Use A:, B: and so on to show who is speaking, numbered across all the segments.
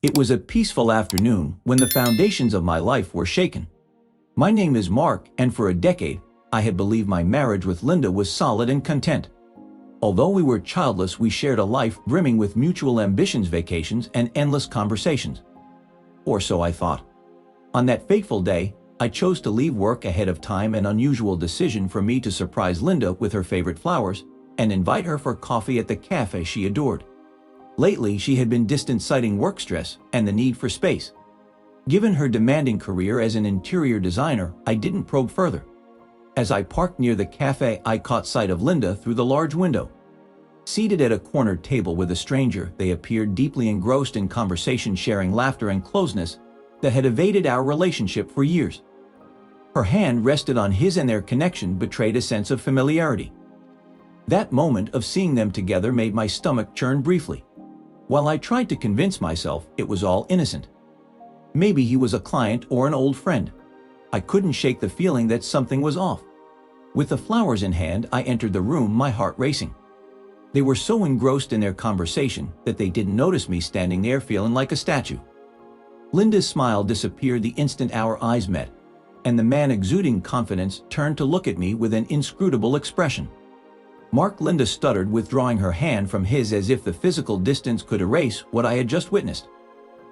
A: It was a peaceful afternoon when the foundations of my life were shaken. My name is Mark, and for a decade, I had believed my marriage with Linda was solid and content. Although we were childless, we shared a life brimming with mutual ambitions, vacations, and endless conversations. Or so I thought. On that fateful day, I chose to leave work ahead of time, an unusual decision for me to surprise Linda with her favorite flowers and invite her for coffee at the cafe she adored. Lately, she had been distant, citing work stress and the need for space. Given her demanding career as an interior designer, I didn't probe further. As I parked near the cafe, I caught sight of Linda through the large window. Seated at a corner table with a stranger, they appeared deeply engrossed in conversation, sharing laughter and closeness that had evaded our relationship for years. Her hand rested on his, and their connection betrayed a sense of familiarity. That moment of seeing them together made my stomach churn briefly. While I tried to convince myself it was all innocent. Maybe he was a client or an old friend. I couldn't shake the feeling that something was off. With the flowers in hand, I entered the room, my heart racing. They were so engrossed in their conversation that they didn't notice me standing there feeling like a statue. Linda's smile disappeared the instant our eyes met, and the man exuding confidence turned to look at me with an inscrutable expression. Mark, Linda stuttered, withdrawing her hand from his as if the physical distance could erase what I had just witnessed.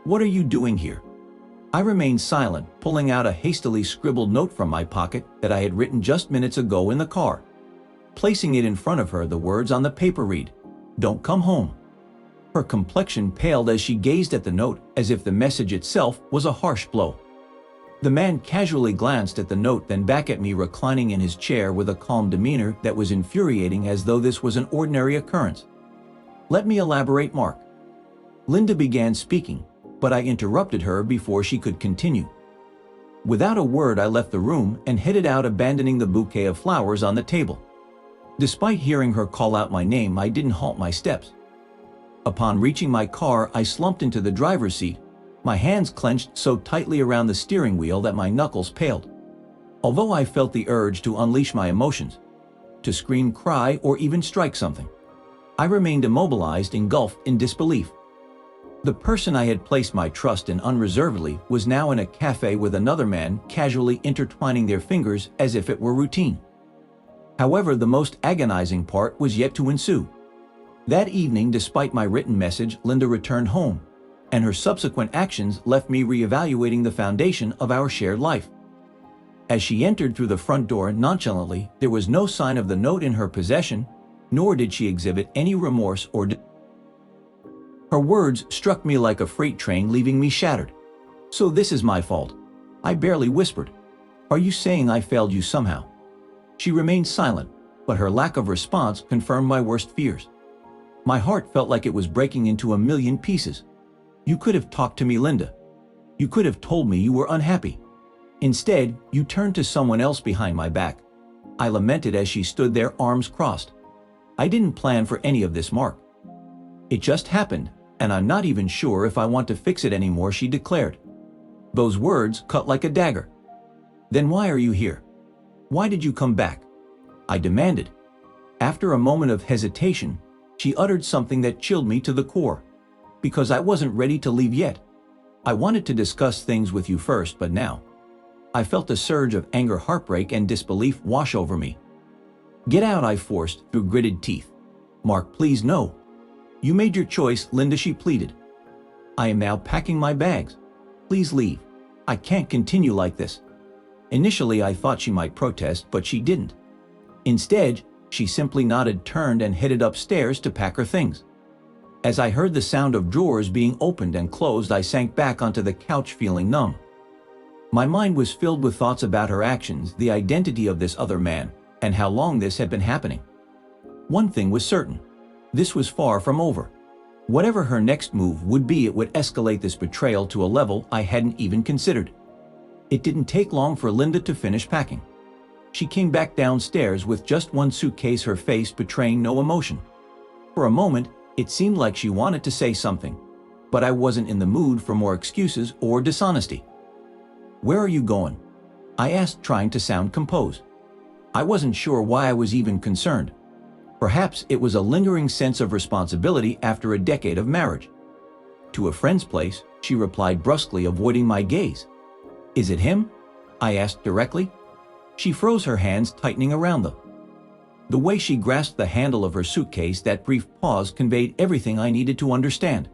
A: "What are you doing here?" I remained silent, pulling out a hastily scribbled note from my pocket that I had written just minutes ago in the car. Placing it in front of her, the words on the paper read, "Don't come home." Her complexion paled as she gazed at the note, as if the message itself was a harsh blow. The man casually glanced at the note, then back at me, reclining in his chair with a calm demeanor that was infuriating, as though this was an ordinary occurrence. "Let me elaborate, Mark." Linda began speaking, but I interrupted her before she could continue. Without a word, I left the room and headed out, abandoning the bouquet of flowers on the table. Despite hearing her call out my name, I didn't halt my steps. Upon reaching my car, I slumped into the driver's seat, my hands clenched so tightly around the steering wheel that my knuckles paled. Although I felt the urge to unleash my emotions, to scream, cry, or even strike something, I remained immobilized, engulfed in disbelief. The person I had placed my trust in unreservedly was now in a cafe with another man, casually intertwining their fingers as if it were routine. However, the most agonizing part was yet to ensue. That evening, despite my written message, Linda returned home, and her subsequent actions left me reevaluating the foundation of our shared life. As she entered through the front door nonchalantly, there was no sign of the note in her possession, nor did she exhibit any remorse or Her words struck me like a freight train, leaving me shattered. "So this is my fault," I barely whispered. "Are you saying I failed you somehow?" She remained silent, but her lack of response confirmed my worst fears. My heart felt like it was breaking into a million pieces. "You could have talked to me, Linda. You could have told me you were unhappy. Instead, you turned to someone else behind my back," I lamented as she stood there, arms crossed. "I didn't plan for any of this, Mark. It just happened, and I'm not even sure if I want to fix it anymore," she declared. Those words cut like a dagger. "Then why are you here? Why did you come back?" I demanded. After a moment of hesitation, she uttered something that chilled me to the core. "Because I wasn't ready to leave yet. I wanted to discuss things with you first, but now." I felt a surge of anger, heartbreak, and disbelief wash over me. "Get out," I forced through gritted teeth. "Mark, please, no." "You made your choice, Linda," she pleaded. "I am now packing my bags. Please leave. I can't continue like this." Initially, I thought she might protest, but she didn't. Instead, she simply nodded, turned, and headed upstairs to pack her things. As I heard the sound of drawers being opened and closed, I sank back onto the couch, feeling numb. My mind was filled with thoughts about her actions, the identity of this other man, and how long this had been happening. One thing was certain. This was far from over. Whatever her next move would be, it would escalate this betrayal to a level I hadn't even considered. It didn't take long for Linda to finish packing. She came back downstairs with just one suitcase, her face betraying no emotion. For a moment, it seemed like she wanted to say something, but I wasn't in the mood for more excuses or dishonesty. "Where are you going?" I asked, trying to sound composed. I wasn't sure why I was even concerned. Perhaps it was a lingering sense of responsibility after a decade of marriage. To a friend's place, she replied brusquely, avoiding my gaze. Is it him? I asked directly. She froze, her hands tightening around them. The way she grasped the handle of her suitcase, that brief pause, conveyed everything I needed to understand.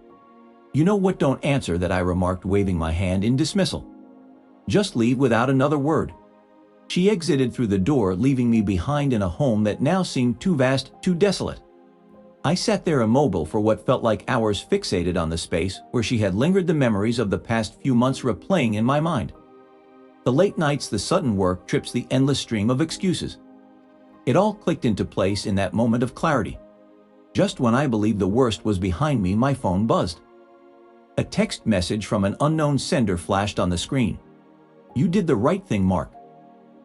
A: You know what, don't answer that, I remarked, waving my hand in dismissal. Just leave without another word. She exited through the door, leaving me behind in a home that now seemed too vast, too desolate. I sat there immobile for what felt like hours, fixated on the space where she had lingered, the memories of the past few months replaying in my mind. The late nights, the sudden work trips, the endless stream of excuses. It all clicked into place in that moment of clarity. Just when I believed the worst was behind me, my phone buzzed. A text message from an unknown sender flashed on the screen. You did the right thing, Mark.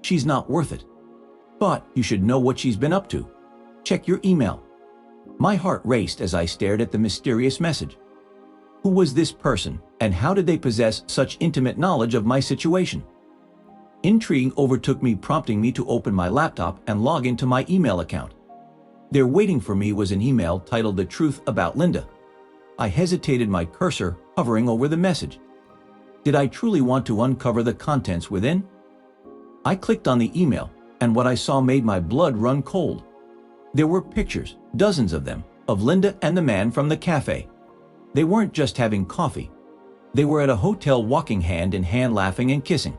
A: She's not worth it. But you should know what she's been up to. Check your email. My heart raced as I stared at the mysterious message. Who was this person, and how did they possess such intimate knowledge of my situation? Intrigue overtook me, prompting me to open my laptop and log into my email account. There, waiting for me, was an email titled "The Truth About Linda." I hesitated, my cursor hovering over the message. Did I truly want to uncover the contents within? I clicked on the email, and what I saw made my blood run cold. There were pictures, dozens of them, of Linda and the man from the cafe. They weren't just having coffee. They were at a hotel, walking hand in hand, laughing and kissing.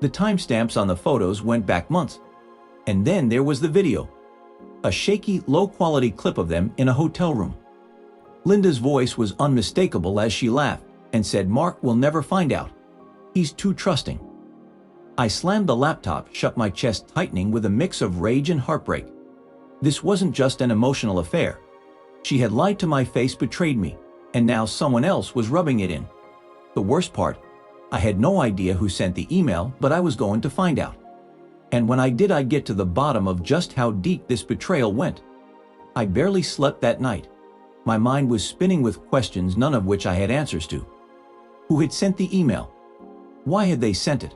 A: The timestamps on the photos went back months. And then there was the video. A shaky, low-quality clip of them in a hotel room. Linda's voice was unmistakable as she laughed and said, "Mark will never find out. He's too trusting." I slammed the laptop shut, my chest tightening with a mix of rage and heartbreak. This wasn't just an emotional affair. She had lied to my face, betrayed me, and now someone else was rubbing it in. The worst part, I had no idea who sent the email, but I was going to find out. And when I did, I'd get to the bottom of just how deep this betrayal went. I barely slept that night. My mind was spinning with questions, none of which I had answers to. Who had sent the email? Why had they sent it?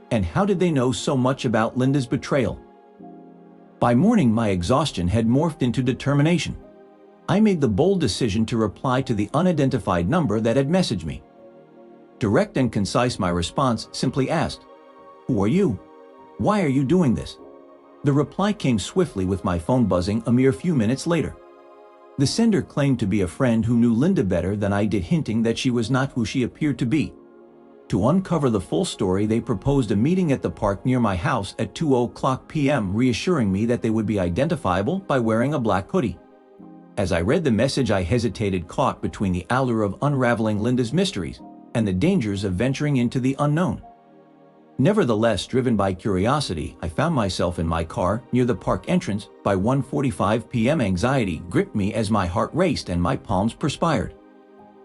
A: And how did they know so much about Linda's betrayal? By morning, my exhaustion had morphed into determination. I made the bold decision to reply to the unidentified number that had messaged me. Direct and concise, my response simply asked, "Who are you? Why are you doing this?" The reply came swiftly, with my phone buzzing a mere few minutes later. The sender claimed to be a friend who knew Linda better than I did, hinting that she was not who she appeared to be. To uncover the full story, they proposed a meeting at the park near my house at 2:00 p.m., reassuring me that they would be identifiable by wearing a black hoodie. As I read the message, I hesitated, caught between the allure of unraveling Linda's mysteries and the dangers of venturing into the unknown. Nevertheless, driven by curiosity, I found myself in my car near the park entrance by 1:45 p.m. Anxiety gripped me as my heart raced and my palms perspired.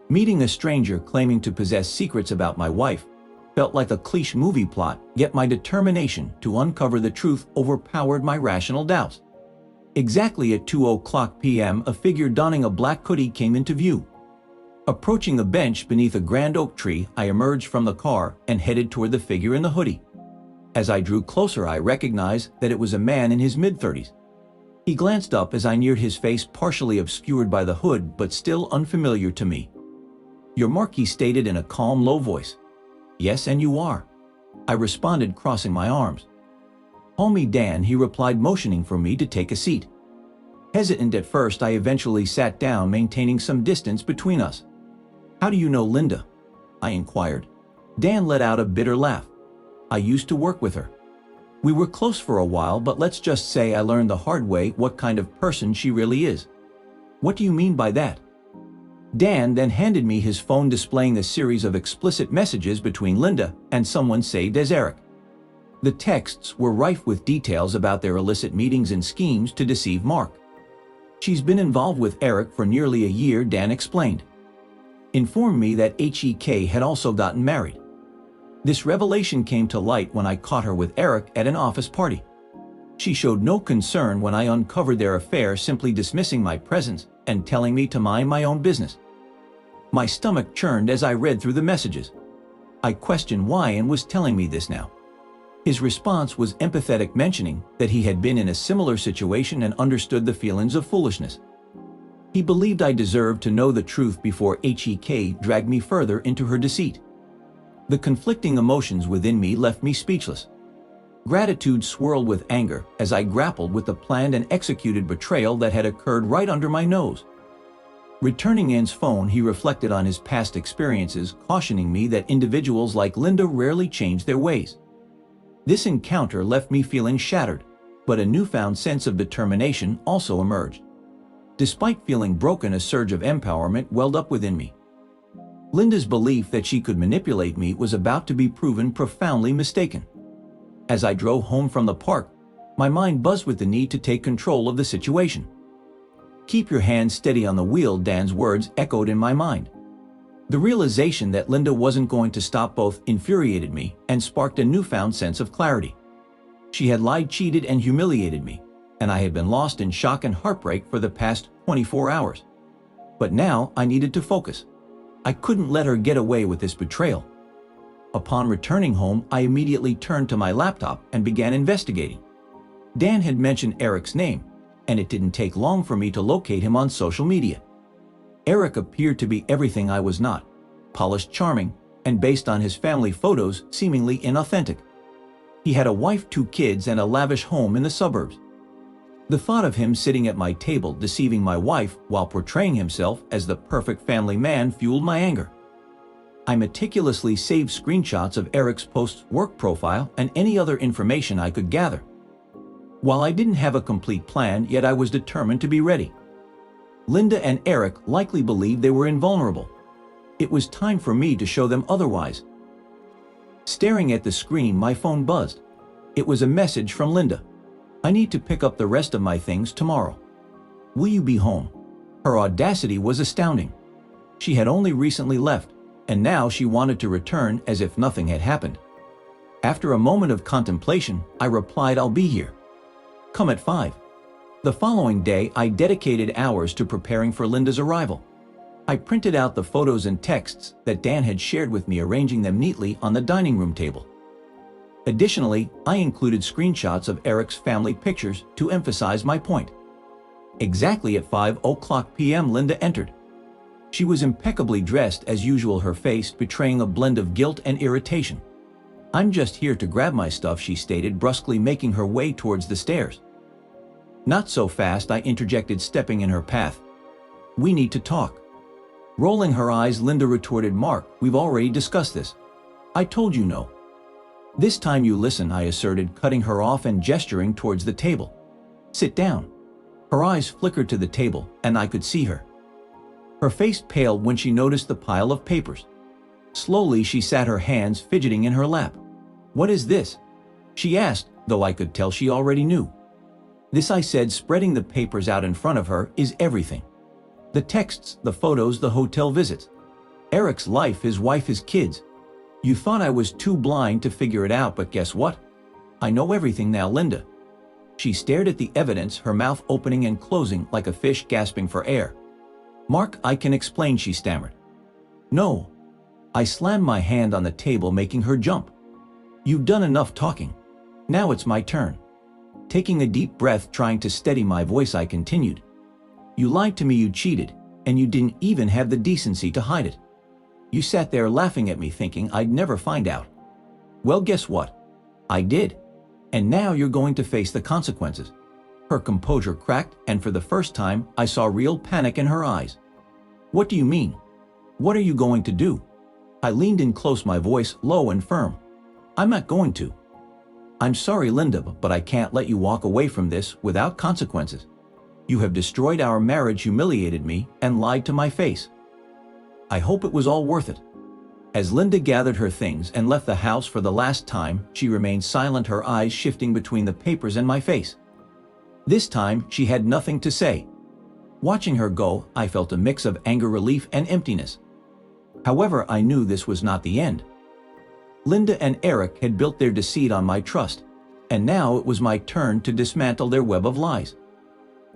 A: Meeting a stranger claiming to possess secrets about my wife felt like a cliché movie plot, yet my determination to uncover the truth overpowered my rational doubts. Exactly at 2:00 p.m., a figure donning a black hoodie came into view. Approaching a bench beneath a grand oak tree, I emerged from the car and headed toward the figure in the hoodie. As I drew closer, I recognized that it was a man in his mid-30s. He glanced up as I neared, his face partially obscured by the hood but still unfamiliar to me. "You're Mark," he stated in a calm, low voice. "Yes, and you are," I responded, crossing my arms. "Call me Dan," he replied, motioning for me to take a seat. Hesitant at first, I eventually sat down, maintaining some distance between us. "How do you know Linda?" I inquired. Dan let out a bitter laugh. "I used to work with her. We were close for a while, but let's just say I learned the hard way what kind of person she really is." "What do you mean by that?" Dan then handed me his phone, displaying a series of explicit messages between Linda and someone saved as Eric. The texts were rife with details about their illicit meetings and schemes to deceive Mark. "She's been involved with Eric for nearly a year," Dan explained. "Informed me that HEK had also gotten married. This revelation came to light when I caught her with Eric at an office party. She showed no concern when I uncovered their affair, simply dismissing my presence and telling me to mind my own business." My stomach churned as I read through the messages. I questioned why and was telling me this now. His response was empathetic, mentioning that he had been in a similar situation and understood the feelings of foolishness. He believed I deserved to know the truth before HEK dragged me further into her deceit. The conflicting emotions within me left me speechless. Gratitude swirled with anger as I grappled with the planned and executed betrayal that had occurred right under my nose. Returning Ann's phone, he reflected on his past experiences, cautioning me that individuals like Linda rarely change their ways. This encounter left me feeling shattered, but a newfound sense of determination also emerged. Despite feeling broken, a surge of empowerment welled up within me. Linda's belief that she could manipulate me was about to be proven profoundly mistaken. As I drove home from the park, my mind buzzed with the need to take control of the situation. "Keep your hands steady on the wheel," Dan's words echoed in my mind. The realization that Linda wasn't going to stop both infuriated me and sparked a newfound sense of clarity. She had lied, cheated, and humiliated me, and I had been lost in shock and heartbreak for the past 24 hours. But now I needed to focus. I couldn't let her get away with this betrayal. Upon returning home, I immediately turned to my laptop and began investigating. Dan had mentioned Eric's name, and it didn't take long for me to locate him on social media. Eric appeared to be everything I was not: polished, charming, and based on his family photos, seemingly inauthentic. He had a wife, 2 kids, and a lavish home in the suburbs. The thought of him sitting at my table deceiving my wife while portraying himself as the perfect family man fueled my anger. I meticulously saved screenshots of Eric's posts, work profile, and any other information I could gather. While I didn't have a complete plan, yet I was determined to be ready. Linda and Eric likely believed they were invulnerable. It was time for me to show them otherwise. Staring at the screen, my phone buzzed. It was a message from Linda. "I need to pick up the rest of my things tomorrow. Will you be home?" Her audacity was astounding. She had only recently left, and now she wanted to return as if nothing had happened. After a moment of contemplation, I replied, "I'll be here. Come at 5. The following day, I dedicated hours to preparing for Linda's arrival. I printed out the photos and texts that Dan had shared with me, arranging them neatly on the dining room table. Additionally, I included screenshots of Eric's family pictures to emphasize my point. Exactly at 5:00 p.m., Linda entered. She was impeccably dressed as usual, her face betraying a blend of guilt and irritation. "I'm just here to grab my stuff," she stated, brusquely making her way towards the stairs. "Not so fast," I interjected, stepping in her path. "We need to talk." Rolling her eyes, Linda retorted, "Mark, we've already discussed this. I told you no." "This time you listen," I asserted, cutting her off and gesturing towards the table. "Sit down." Her eyes flickered to the table, and I could see her. Her face paled when she noticed the pile of papers. Slowly, she sat, her hands fidgeting in her lap. "What is this?" she asked, though I could tell she already knew. "This," I said, spreading the papers out in front of her, "is everything. The texts, the photos, the hotel visits. Eric's life, his wife, his kids. You thought I was too blind to figure it out, but guess what? I know everything now, Linda." She stared at the evidence, her mouth opening and closing like a fish gasping for air. "Mark, I can explain," she stammered. "No." I slammed my hand on the table, making her jump. "You've done enough talking. Now it's my turn." Taking a deep breath, trying to steady my voice, I continued. "You lied to me, you cheated, and you didn't even have the decency to hide it. You sat there laughing at me, thinking I'd never find out. Well, guess what? I did. And now you're going to face the consequences." Her composure cracked, and for the first time, I saw real panic in her eyes. "What do you mean? What are you going to do?" I leaned in close, my voice low and firm. "I'm not going to." "I'm sorry, Linda, but I can't let you walk away from this without consequences. You have destroyed our marriage, humiliated me, and lied to my face. I hope it was all worth it." As Linda gathered her things and left the house for the last time, she remained silent, her eyes shifting between the papers and my face. This time, she had nothing to say. Watching her go, I felt a mix of anger, relief, and emptiness. However, I knew this was not the end. Linda and Eric had built their deceit on my trust, and now it was my turn to dismantle their web of lies.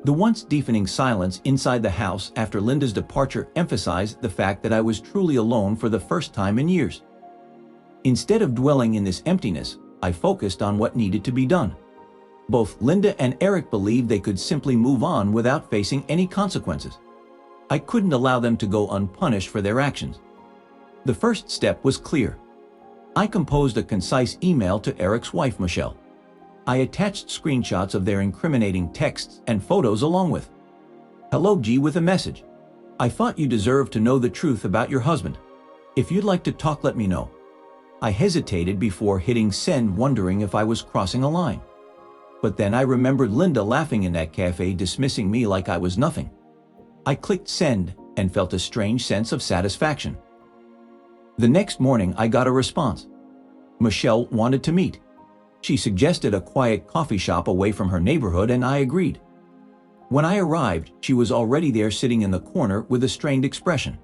A: The once deafening silence inside the house after Linda's departure emphasized the fact that I was truly alone for the first time in years. Instead of dwelling in this emptiness, I focused on what needed to be done. Both Linda and Eric believed they could simply move on without facing any consequences. I couldn't allow them to go unpunished for their actions. The first step was clear. I composed a concise email to Eric's wife, Michelle. I attached screenshots of their incriminating texts and photos along with, "Hello G," with a message. "I thought you deserved to know the truth about your husband. If you'd like to talk, let me know." I hesitated before hitting send, wondering if I was crossing a line. But then I remembered Linda laughing in that cafe, dismissing me like I was nothing. I clicked send and felt a strange sense of satisfaction. The next morning I got a response. Michelle wanted to meet. She suggested a quiet coffee shop away from her neighborhood, and I agreed. When I arrived, she was already there, sitting in the corner with a strained expression.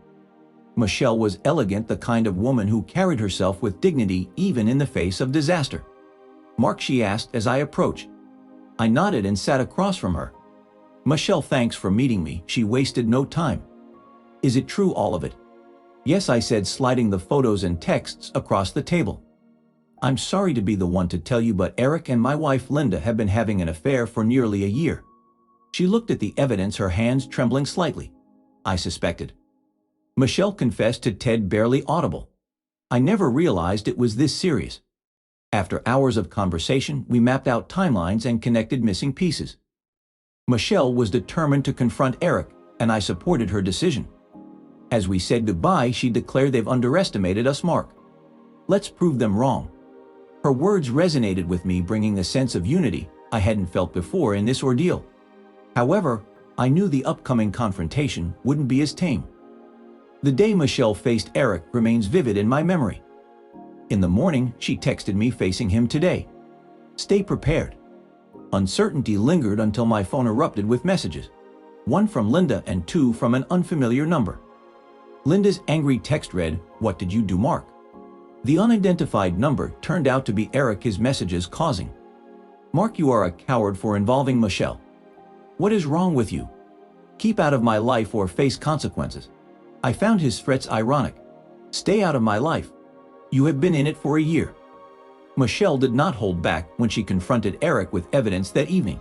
A: Michelle was elegant, the kind of woman who carried herself with dignity even in the face of disaster. "Mark," she asked as I approached. I nodded and sat across from her. "Michelle, thanks for meeting me." She wasted no time. "Is it true, all of it?" "Yes," I said, sliding the photos and texts across the table. "I'm sorry to be the one to tell you, but Eric and my wife Linda have been having an affair for nearly a year." She looked at the evidence, her hands trembling slightly. I suspected. Michelle confessed to Ted, barely audible. I never realized it was this serious. After hours of conversation, we mapped out timelines and connected missing pieces. Michelle was determined to confront Eric, and I supported her decision. As we said goodbye, she declared, "They've underestimated us, Mark. Let's prove them wrong." Her words resonated with me, bringing a sense of unity I hadn't felt before in this ordeal. However, I knew the upcoming confrontation wouldn't be as tame. The day Michelle faced Eric remains vivid in my memory. In the morning, she texted me, "Facing him today. Stay prepared." Uncertainty lingered until my phone erupted with messages. One from Linda and two from an unfamiliar number. Linda's angry text read, "What did you do, Mark?" The unidentified number turned out to be Eric, his messages causing, "Mark, you are a coward for involving Michelle. What is wrong with you? Keep out of my life or face consequences." I found his threats ironic. "Stay out of my life. You have been in it for a year." Michelle did not hold back when she confronted Eric with evidence that evening.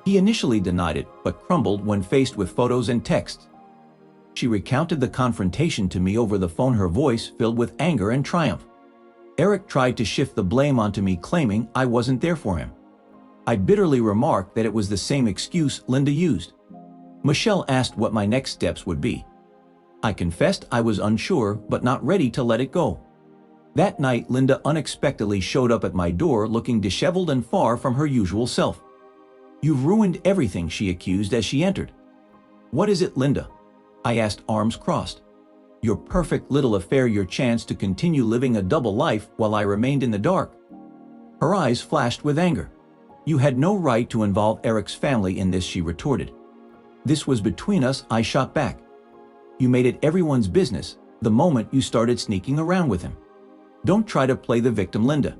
A: He initially denied it, but crumbled when faced with photos and texts. She recounted the confrontation to me over the phone, her voice filled with anger and triumph. Eric tried to shift the blame onto me, claiming I wasn't there for him. I bitterly remarked that it was the same excuse Linda used. Michelle asked what my next steps would be. I confessed I was unsure, but not ready to let it go. That night, Linda unexpectedly showed up at my door, looking disheveled and far from her usual self. "You've ruined everything," she accused as she entered. "What is it, Linda?" I asked, arms crossed. "Your perfect little affair, your chance to continue living a double life while I remained in the dark." Her eyes flashed with anger. "You had no right to involve Eric's family in this," she retorted. "This was between us," I shot back. "You made it everyone's business the moment you started sneaking around with him. Don't try to play the victim, Linda."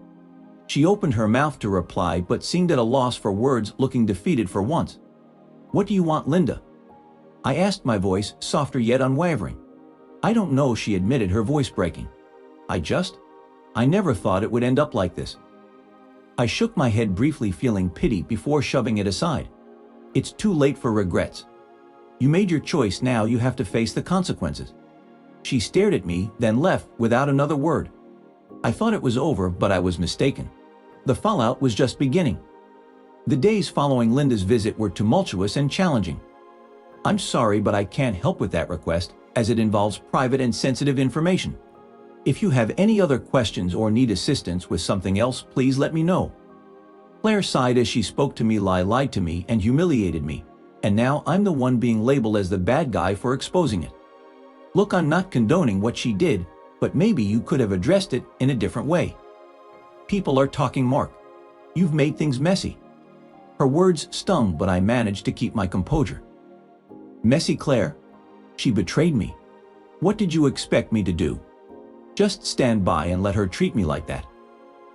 A: She opened her mouth to reply, but seemed at a loss for words, looking defeated for once. "What do you want, Linda?" I asked, my voice softer yet unwavering. "I don't know," she admitted, her voice breaking. I never thought it would end up like this." I shook my head briefly, feeling pity before shoving it aside. "It's too late for regrets. You made your choice, now you have to face the consequences." She stared at me, then left without another word. I thought it was over, but I was mistaken. The fallout was just beginning. The days following Linda's visit were tumultuous and challenging. "I'm sorry, but I can't help with that request, as it involves private and sensitive information. If you have any other questions or need assistance with something else, please let me know." Claire sighed as she spoke to me. Lied to me and humiliated me, and now I'm the one being labeled as the bad guy for exposing it. "Look, I'm not condoning what she did, but maybe you could have addressed it in a different way. People are talking, Mark. You've made things messy." Her words stung, but I managed to keep my composure. "Messy, Claire? She betrayed me. What did you expect me to do? Just stand by and let her treat me like that?"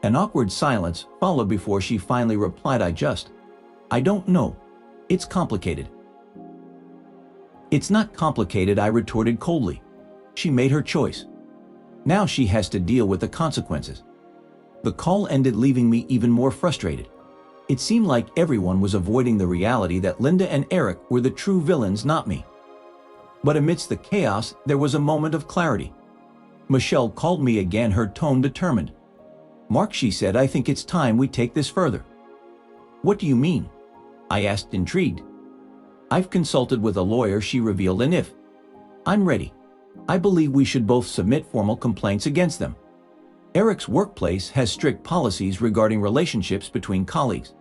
A: An awkward silence followed before she finally replied, I don't know. It's complicated." "It's not complicated," I retorted coldly. "She made her choice. Now she has to deal with the consequences." The call ended, leaving me even more frustrated. It seemed like everyone was avoiding the reality that Linda and Eric were the true villains, not me. But amidst the chaos, there was a moment of clarity. Michelle called me again, her tone determined. "Mark," she said, "I think it's time we take this further." "What do you mean?" I asked, intrigued. "I've consulted with a lawyer," she revealed, "and if I'm ready, I believe we should both submit formal complaints against them. Eric's workplace has strict policies regarding relationships between colleagues.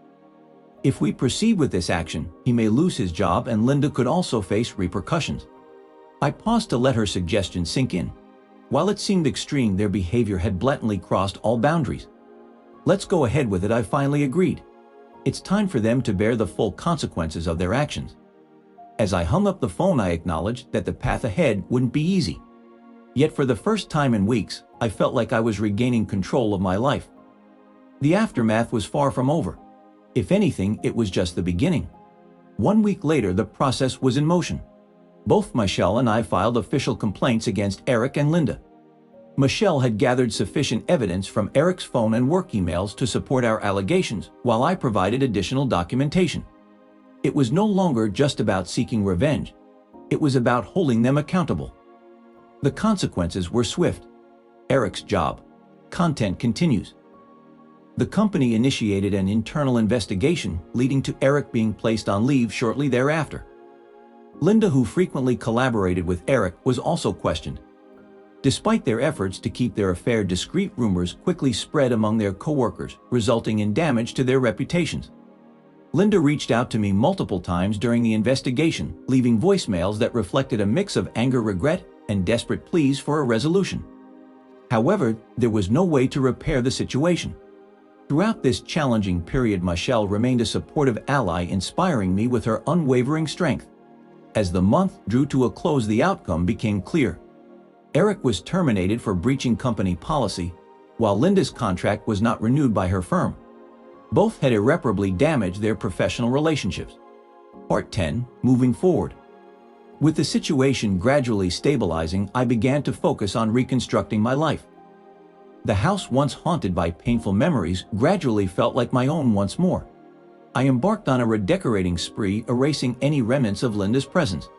A: If we proceed with this action, he may lose his job and Linda could also face repercussions." I paused to let her suggestion sink in. While it seemed extreme, their behavior had blatantly crossed all boundaries. "Let's go ahead with it," I finally agreed. "It's time for them to bear the full consequences of their actions." As I hung up the phone, I acknowledged that the path ahead wouldn't be easy. Yet for the first time in weeks, I felt like I was regaining control of my life. The aftermath was far from over. If anything, it was just the beginning. 1 week later, the process was in motion. Both Michelle and I filed official complaints against Eric and Linda. Michelle had gathered sufficient evidence from Eric's phone and work emails to support our allegations, while I provided additional documentation. It was no longer just about seeking revenge. It was about holding them accountable. The consequences were swift. Eric's job. Content continues. The company initiated an internal investigation, leading to Eric being placed on leave shortly thereafter. Linda, who frequently collaborated with Eric, was also questioned. Despite their efforts to keep their affair discreet, rumors quickly spread among their coworkers, resulting in damage to their reputations. Linda reached out to me multiple times during the investigation, leaving voicemails that reflected a mix of anger, regret, and desperate pleas for a resolution. However, there was no way to repair the situation. Throughout this challenging period, Michelle remained a supportive ally, inspiring me with her unwavering strength. As the month drew to a close, the outcome became clear. Eric was terminated for breaching company policy, while Linda's contract was not renewed by her firm. Both had irreparably damaged their professional relationships. Part 10. Moving forward. With the situation gradually stabilizing, I began to focus on reconstructing my life. The house, once haunted by painful memories, gradually felt like my own once more. I embarked on a redecorating spree, erasing any remnants of Linda's presence.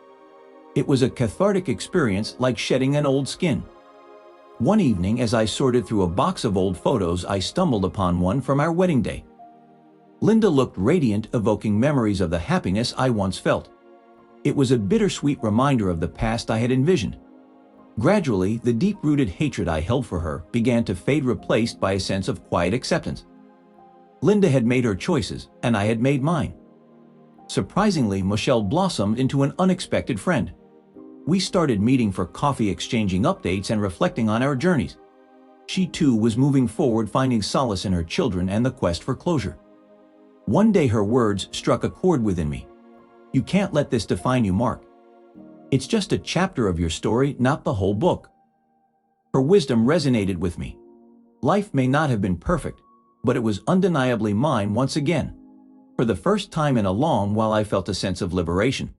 A: It was a cathartic experience, like shedding an old skin. One evening, as I sorted through a box of old photos, I stumbled upon one from our wedding day. Linda looked radiant, evoking memories of the happiness I once felt. It was a bittersweet reminder of the past I had envisioned. Gradually, the deep-rooted hatred I held for her began to fade, replaced by a sense of quiet acceptance. Linda had made her choices, and I had made mine. Surprisingly, Michelle blossomed into an unexpected friend. We started meeting for coffee, exchanging updates and reflecting on our journeys. She too was moving forward, finding solace in her children and the quest for closure. One day her words struck a chord within me. "You can't let this define you, Mark. It's just a chapter of your story, not the whole book." Her wisdom resonated with me. Life may not have been perfect, but it was undeniably mine once again. For the first time in a long while, I felt a sense of liberation.